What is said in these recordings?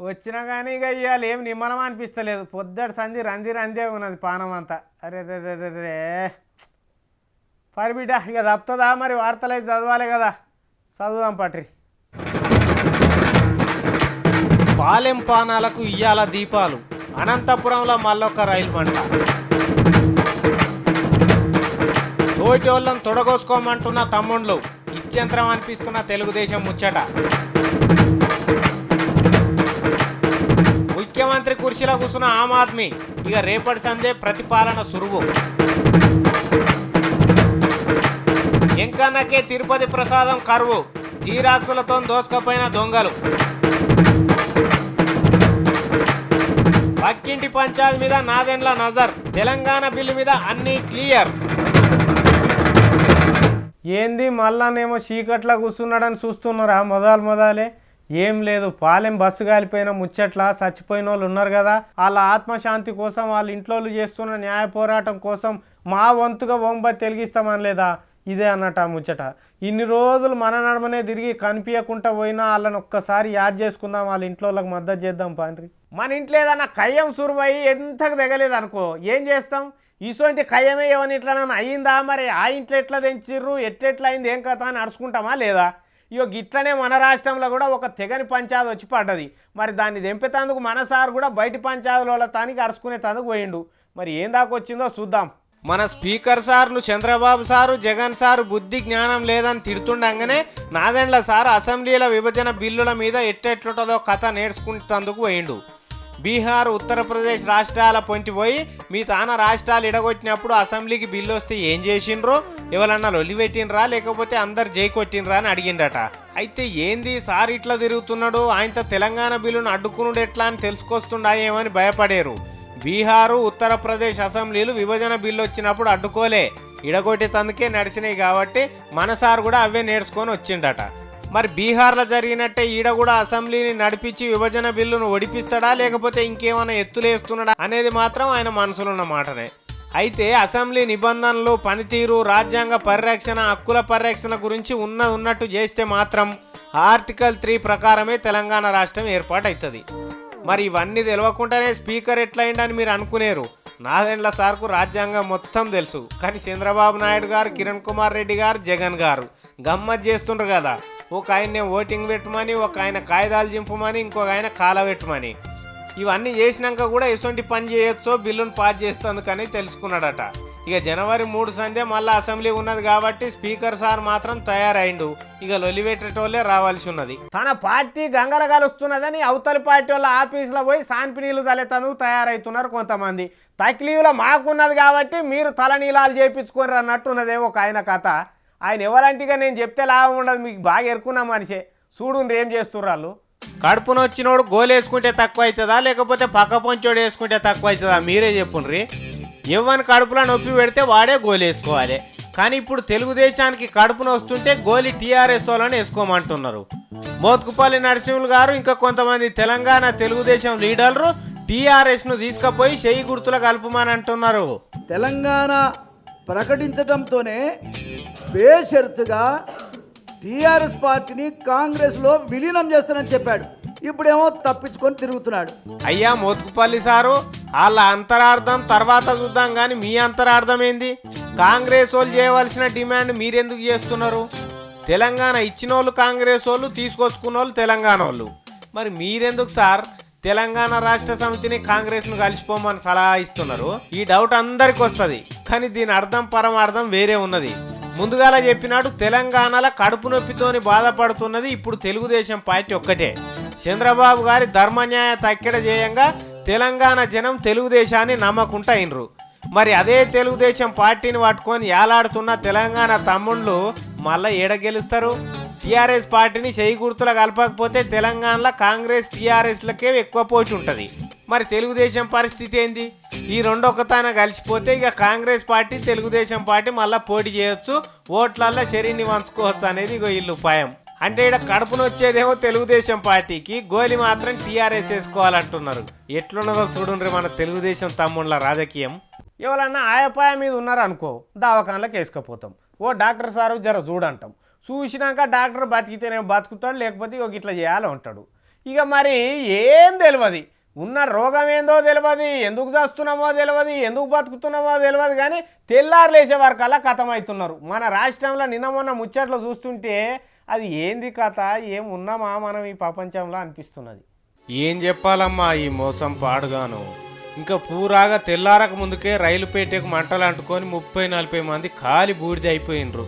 వచ్చినా కానీ ఇక ఇవాళ ఏం నిమ్మలం అనిపిస్తలేదు. పొద్దుటి సంధి రందే ఉన్నది పానం అంతా. అరే రే రే రే రే పరిబిడ్డ ఇక తప్పుతుందా మరి? వార్తలు అయితే చదవాలి కదా, చదువుదాం పట్రి. పాలెం పానాలకు ఇయ్యాల దీపాలు, అనంతపురంలో మళ్ళొక్క రైలు మంట. తోటోళ్ళను తొడగోసుకోమంటున్న తమ్ముళ్ళు, ఇత్యంతరం అనిపిస్తున్న తెలుగుదేశం ముచ్చట. ముఖ్యమంత్రి కుర్చీలో కూర్చున్న ఆమ్ ఆద్మీ ఇక రేపటి సందే ప్రతిపాలన సురువు. ఎంకన్నకే తిరుపతి ప్రసాదం కరువు, జీరాక్సులతో దోసుకపోయిన దొంగలు. పక్కింటి పంచాయతీ మీద నాదెండ్ల నజర్, తెలంగాణ బిల్లు మీద అన్నీ క్లియర్. ఏంది మళ్ళానేమో చీకట్లా కూర్చున్నాడని చూస్తున్నారా? మొదలే ఏం లేదు. పాలెం బస్సు కాలిపోయిన ముచ్చట్లా చచ్చిపోయిన వాళ్ళు ఉన్నారు కదా, వాళ్ళ ఆత్మశాంతి కోసం వాళ్ళ ఇంట్లో చేస్తున్న న్యాయ పోరాటం కోసం మా వంతుగా ఓంబతి వెలిగిస్తామని లేదా? ఇదే అన్నట్టు ఆ ముచ్చట. ఇన్ని రోజులు మన నడమనే తిరిగి కనిపించకుండా పోయినా వాళ్ళని ఒక్కసారి యాద్ చేసుకుందాం, వాళ్ళ ఇంట్లో వాళ్ళకి మద్దతు చేద్దాం పాండ్రి. మన ఇంట్లో ఏదన్నా కయ్యం సురువయి ఎంతకు దిగలేదు అనుకో, ఏం చేస్తాం? ఇసోంటి కయ్యమే ఏమని ఇట్లా అయ్యిందా మరి? ఆ ఇంట్లో ఎట్లా తెంచిర్రు, ఎట్లా అయింది, ఏం కథ అని అడుచుకుంటామా లేదా? ఇగో గిట్లనే మన రాష్ట్రంలో కూడా ఒక తెగని పంచాయతీ వచ్చి పడ్డది. మరి దాన్ని తెంపేతందుకు మన సార్ కూడా బయట పంచాయతీల తానికి అరుచుకునే తందుకు పోయిండు. మరి ఏం దాకా వచ్చిందో చూద్దాం. మన స్పీకర్ సార్లు చంద్రబాబు సారు, జగన్ సారు బుద్ధి జ్ఞానం లేదని తిడుతుండగానే నాదెండ్ల సార్ అసెంబ్లీల విభజన బిల్లుల మీద ఎట్టెట్లుంటుందో కథ నేర్చుకుంటందుకు పోయిండు. బీహార్, ఉత్తరప్రదేశ్ రాష్ట్రాల పొంటిపోయి మీ తాన రాష్ట్రాలు ఇడగొట్టినప్పుడు అసెంబ్లీకి బిల్లు వస్తే ఏం చేసిండ్రో, ఎవరన్నా లొల్లి పెట్టినరా లేకపోతే అందరు జై కొట్టినరా అని అడిగిండట. అయితే ఏంది సార్ ఇట్లా తిరుగుతున్నాడు, ఆయనతో తెలంగాణ బిల్లును అడ్డుకునుడు ఎట్లా అని తెలుసుకొస్తుండాయేమని భయపడేరు. బీహారు, ఉత్తరప్రదేశ్ అసెంబ్లీలు విభజన బిల్లు వచ్చినప్పుడు అడ్డుకోలే, ఇడగొట్టేతందుకే నడిచినాయి కాబట్టి మన సార్ కూడా అవే నేర్చుకొని వచ్చిండట. మరి బీహార్లో జరిగినట్టే ఈడ కూడా అసెంబ్లీని నడిపించి విభజన బిల్లును ఒడిపిస్తాడా లేకపోతే ఇంకేమైనా ఎత్తులేస్తున్నాడా అనేది మాత్రం ఆయన మనసులున్న మాటనే. అయితే అసెంబ్లీ నిబంధనలు, పనితీరు, రాజ్యాంగ పరిరక్షణ, హక్కుల పరిరక్షణ గురించి ఉన్నట్టు చేస్తే మాత్రం ఆర్టికల్ 3 ప్రకారమే తెలంగాణ రాష్ట్రం ఏర్పాటవుతుంది. మరి ఇవన్నీ తెలియకుండానే స్పీకర్ ఎట్లయిందని మీరు అనుకునేరు. నాదెండ్ల సార్కు రాజ్యాంగం మొత్తం తెలుసు, కానీ చంద్రబాబు నాయుడు గారు, కిరణ్ కుమార్ రెడ్డి గారు, జగన్ గారు గమ్మత్ చేస్తుండ్రు కదా. ఒక ఆయన్నే ఓటింగ్ పెట్టమని, ఒక ఆయన కాయిదాలు చింపమని, ఇంకొక ఆయన కాల పెట్టమని. ఇవన్నీ చేసినాక కూడా ఎటువంటి పని చేయొచ్చో బిల్లును పాస్ చేస్తుందుకని తెలుసుకున్నాడట. ఇక జనవరి 3 సందే మళ్ళీ అసెంబ్లీ ఉన్నది కాబట్టి స్పీకర్ సార్ మాత్రం తయారైండు. ఇక లొలిపెట్టేటోళ్ళే రావాల్సి ఉన్నది. తన పార్టీ గంగల కలుస్తున్నదని అవతలి పార్టీ వాళ్ళ ఆఫీసులో పోయి సాన్పినీళ్ళు తలెత్తందుకు తయారవుతున్నారు కొంతమంది. తక్లీఫ్లో మాకున్నది కాబట్టి మీరు తలనీలాలు చేయించుకొని అన్నట్టున్నదే ఒక ఆయన కథ. ఆయన ఎవరంటిగా నేను చెప్తే లాభం ఉండదు, మీకు బాగా ఎరుకున్న మనిషే. చూడు ఏం చేస్తుర్రు వాళ్ళు. కడుపునొచ్చినోడు గోలేసుకుంటే తక్కువ అవుతుందా లేకపోతే పక్క పొంచోడు వేసుకుంటే తక్కువ అవుతుందా మీరే చెప్పుండ్రి. ఎవరిని కడుపులో నొప్పి పెడితే వాడే గోలేసుకోవాలి. కానీ ఇప్పుడు తెలుగుదేశానికి కడుపును వస్తుంటే గోలి టీఆర్ఎస్ వాళ్ళని వేసుకోమంటున్నారు. మోత్కుపల్లి నరసింహులు గారు ఇంకా కొంతమంది తెలంగాణ తెలుగుదేశం లీడర్లు టీఆర్ఎస్ను తీసుకుపోయి చెయ్యి గుర్తులు కలుపుమని అంటున్నారు. తెలంగాణ ప్రకటించడంతోనే బేషరతుగా టీఆర్ఎస్ పార్టీని కాంగ్రెస్లో విలీనం చేస్తానని చెప్పాడు. ఇప్పుడేమో తప్పించుకొని తిరుగుతున్నాడు. అయ్యా మోత్కుపల్లి సారు, వాళ్ళ అంతరార్థం తర్వాత చూద్దాం కానీ మీ అంతరార్థం ఏంది? కాంగ్రెస్ వాళ్ళు చేయవలసిన డిమాండ్ మీరెందుకు చేస్తున్నారు? తెలంగాణ ఇచ్చిన వాళ్ళు కాంగ్రెస్ వాళ్ళు, తీసుకొచ్చుకున్న వాళ్ళు తెలంగాణ వాళ్ళు. మరి మీరెందుకు సార్ తెలంగాణ రాష్ట్ర సమితిని కాంగ్రెస్ను కలిసిపోమని సలహా ఇస్తున్నారు? ఈ డౌట్ అందరికి వస్తుంది, కానీ దీని అర్థం పరమార్థం వేరే ఉన్నది. ముందుగాల చెప్పినాడు, తెలంగాణలో కడుపు నొప్పితోని బాధపడుతున్నది ఇప్పుడు తెలుగుదేశం పార్టీ ఒక్కటే. చంద్రబాబు గారి ధర్మన్యాయ తక్కెడ చేయంగా తెలంగాణ జనం తెలుగుదేశాన్ని నమ్మకుంటా అయినరు. మరి అదే తెలుగుదేశం పార్టీని పట్టుకొని ఏలాడుతున్న తెలంగాణ తమ్ముళ్ళు మళ్ళీ ఏడ గెలుస్తారు? టీఆర్ఎస్ పార్టీని చెయ్యి గుర్తులు కలపకపోతే తెలంగాణలో కాంగ్రెస్ టీఆర్ఎస్లకే ఎక్కువ పోటీ ఉంటుంది. మరి తెలుగుదేశం పరిస్థితి ఏంది? ఈ రెండు ఒకతాన కలిసిపోతే ఇక కాంగ్రెస్ పార్టీ, తెలుగుదేశం పార్టీ మళ్ళీ పోటీ చేయొచ్చు, ఓట్లల్లో శరీని వంచుకోవచ్చు అనేది ఇగో వీళ్ళు ఉపాయం. అంటే ఇక్కడ కడుపును వచ్చేదేమో తెలుగుదేశం పార్టీకి, గోలి మాత్రం టీఆర్ఎస్ వేసుకోవాలంటున్నారు. ఎట్లున్నదో చూడండి మన తెలుగుదేశం తమ్ముళ్ళ రాజకీయం. ఎవరన్నా ఆయపాయ మీద ఉన్నారనుకో, దవాఖానలకు వేసుకపోతాం. ఓ డాక్టర్ సారు జర చూడంటాం. చూసినాక డాక్టర్ బతికితేనే బతుకుతాడు, లేకపోతే ఇట్లా చేయాలి అంటాడు. ఇక మరి ఏం తెలియదు, ఉన్న రోగం ఏందో తెలియదు, ఎందుకు చేస్తున్నామో తెలియదు, ఎందుకు బతుకుతున్నామో తెలియదు, కానీ తెల్లారు లేచే వరకల్లా కథమవుతున్నారు. మన రాష్ట్రంలో నిన్న మొన్న ముచ్చట్లు చూస్తుంటే అది ఏంది కథ, ఏం ఉన్నామా మనం ఈ ప్రపంచంలో అనిపిస్తున్నది. ఏం చెప్పాలమ్మా ఈ మోసం పాడుగాను. ఇంకా పూరాగా తెల్లారక ముందుకే రైలు పేటకు మంటలు అంటుకొని 30-40 మంది కాలి బూడిద అయిపోయినరు.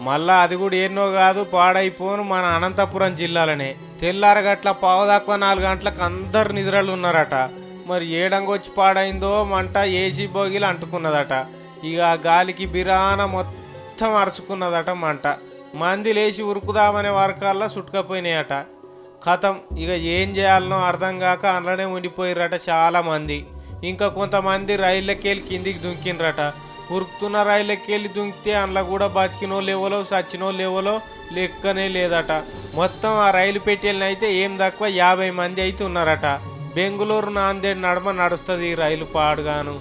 మళ్ళా అది కూడా ఎన్నో కాదు, పాడైపోను మన అనంతపురం జిల్లాలనే. తెల్లారగట్ల పావుదాక్కువ 4 గంటలకు అందరు నిద్రలు ఉన్నారట. మరి ఏడంగొచ్చి పాడైందో మంట ఏసీ బోగిలు అంటుకున్నదట. ఇక ఆ గాలికి బిరాన మొత్తం అరుచుకున్నదట మంట. మంది లేచి ఉరుకుదామనే వరకల్లా చుట్టుకపోయినాయట. కథం ఇక ఏం చేయాలనో అర్థం కాక అందులోనే ఉండిపోయిరట చాలా మంది. ఇంకా కొంతమంది రైళ్ళకెళ్ళి కిందికి దుంకినరట. ఉరుకుతున్న రైళ్ళకెళ్ళి దుంకితే అందులో కూడా బతికినో లేవలో చచ్చినో లేవలో లెక్కనే లేదట. మొత్తం ఆ రైలు పెట్టెలను అయితే ఏం తక్కువ 50 మంది అయితే ఉన్నారట. బెంగుళూరు నాందేడ్ నడుమ నడుస్తుంది ఈ రైలు పాడుగాను.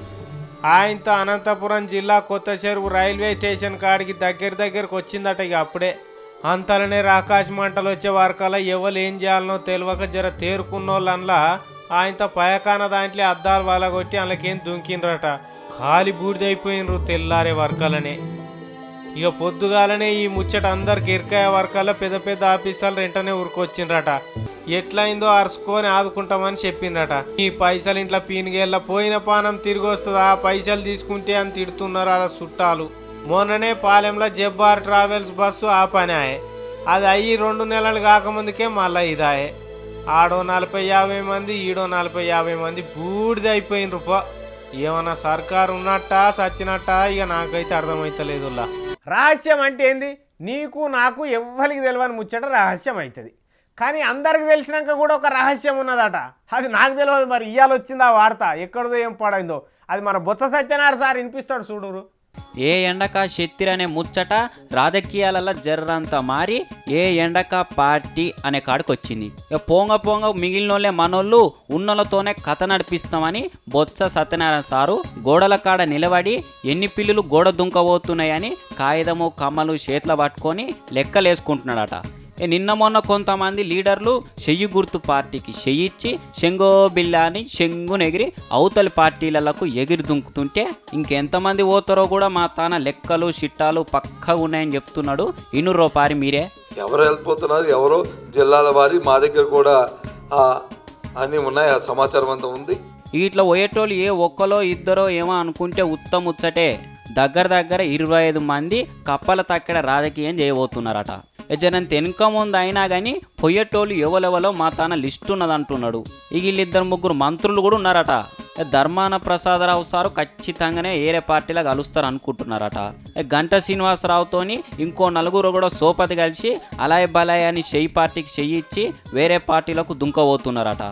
ఆయనతో అనంతపురం జిల్లా కొత్త చెరువు రైల్వే స్టేషన్ కాడికి దగ్గరకు వచ్చిందట. ఇక అప్పుడే అంతలనే ఆకాశ మంటలు వచ్చే వరకల్లా ఎవరు ఏం చేయాలనో తెలియక జర తేరుకున్నోళ్ళంలా ఆయనతో పయకాన దాంట్లో అద్దాలు వలగొట్టి అందులోకేం దుంకినరట. ఖాళీ బూడిదైపోయినరు తెల్లారే వర్కలనే. ఇక పొద్దుగాలనే ఈ ముచ్చట అందరికి ఇరకాయ వర్కల్లో పెద్ద పెద్ద ఆఫీసర్లు వెంటనే ఉరికొచ్చిండ్రట. ఎట్లయిందో అరుచుకొని ఆదుకుంటామని చెప్పిండ్రట. ఈ పైసలు ఇంట్లో పీనిగేళ్ళ పోయిన పానం తిరిగి వస్తుందా, పైసలు తీసుకుంటే అని తిడుతున్నారు అలా చుట్టాలు. మొన్ననే పాలెంలో జబ్బార్ ట్రావెల్స్ బస్సు ఆపనాయే. అది అయ్యి 2 నెలలు కాకముందుకే మళ్ళీ ఇదాయే. ఆడో 40-50 మంది, ఈడో 40-50 మంది బూడిదైపోయిన రూపా. ఏమన్నా సర్కారు ఉన్నట్టా సచ్చినట్టా ఇక నాకైతే అర్థమవుతలేదు. రహస్యం అంటే ఏంది, నీకు నాకు ఎవ్వరికి తెలియని ముచ్చట రహస్యం అవుతుంది. కానీ అందరికి తెలిసినాక కూడా ఒక రహస్యం ఉన్నదట, అది నాకు తెలియదు. మరి ఇవాళ వచ్చింది ఆ వార్త, ఎక్కడదో ఏం పడైందో అది మన బొత్స సత్యనారాయణ సార్ వినిపిస్తాడు చూడురు. ఏ ఎండక శెత్తిరి అనే ముచ్చట రాజకీయాలలో జర్రంతా మారి ఏ ఎండక పార్టీ అనే కాడికి వచ్చింది. పోంగ మిగిలినోళ్ళే మనోళ్ళు ఉన్నోళ్ళతోనే కథ నడిపిస్తామని బొత్స సత్యనారాయణ సారు గోడల కాడ నిలబడి ఎన్ని పిల్లులు గోడ దుంకబోతున్నాయని కాగితము కమ్మలు చేతులు పట్టుకొని లెక్కలేసుకుంటున్నాడట. నిన్న మొన్న కొంతమంది లీడర్లు చెయ్యి గుర్తు పార్టీకి చెయ్యిచ్చి శంగో బిల్లా అని శంగునెగిరి అవతలి పార్టీలకు ఎగిరి దుంకుతుంటే ఇంకెంతమంది పోతారో కూడా మా తాన లెక్కలు చిట్టాలు పక్కగా ఉన్నాయని చెప్తున్నాడు. ఇనురో పారి మీరే. ఎవరు వెళ్ళిపోతున్నారు, ఎవరో జిల్లాల వారి మా దగ్గర కూడా అన్నీ ఉన్నాయి, ఆ సమాచారం అంతా ఉంది. ఇట్లా పోయేటోళ్ళు ఏ ఒక్కలో ఇద్దరో ఏమో అనుకుంటే ఉత్తముచ్చటే దగ్గర 25 మంది కప్పల తక్కడ రాజకీయం చేయబోతున్నారట. జనంత వెనుక ముందు అయినా కానీ పొయ్యేటోళ్ళు ఎవరెవలో మా తాన లిస్ట్ ఉన్నదంటున్నాడు. ఇక వీళ్ళిద్దరు 3 మంత్రులు కూడా ఉన్నారట. ధర్మాన ప్రసాదరావు సారు ఖచ్చితంగానే ఏరే పార్టీలో కలుస్తారు అనుకుంటున్నారట. గంట శ్రీనివాసరావుతోని ఇంకో 4 కూడా సోపతి కలిసి అలాయ్ బలాయ్ అని చెయ్యి పార్టీకి చెయ్యిచ్చి వేరే పార్టీలకు దుంకబోతున్నారట.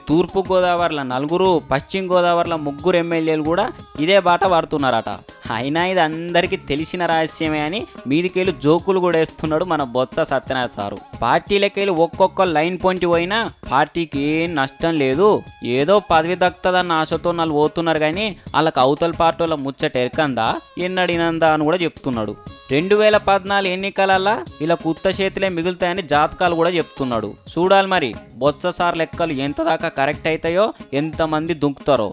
తూర్పు గోదావరిలో 4, పశ్చిమ గోదావరిలో 3 ఎమ్మెల్యేలు కూడా ఇదే బాట పడుతున్నారట. అయినా ఇది అందరికీ తెలిసిన రహస్యమే అని మీదికెళ్ళి జోకులు కూడా వేస్తున్నాడు మన బొత్స సత్యనారాయణ సారు. పార్టీలకెళ్ళి ఒక్కొక్క లైన్ పొంటి పోయినా పార్టీకి ఏం నష్టం లేదు, ఏదో పదవి దక్కుతుందన్న ఆశతో వాళ్ళు పోతున్నారు. కానీ వాళ్ళకి అవతల పార్టీల ముచ్చట ఎరకందా ఎన్నడినందా అని కూడా చెప్తున్నాడు. 2014 ఎన్నికలల్లా ఇలా కుత్త చేతులే మిగులుతాయని జాతకాలు కూడా చెప్తున్నాడు. చూడాలి మరి బొత్స సార్ లెక్కలు ఎంత దాకా కరెక్ట్ అవుతాయో, ఎంతమంది దుంకుతారో.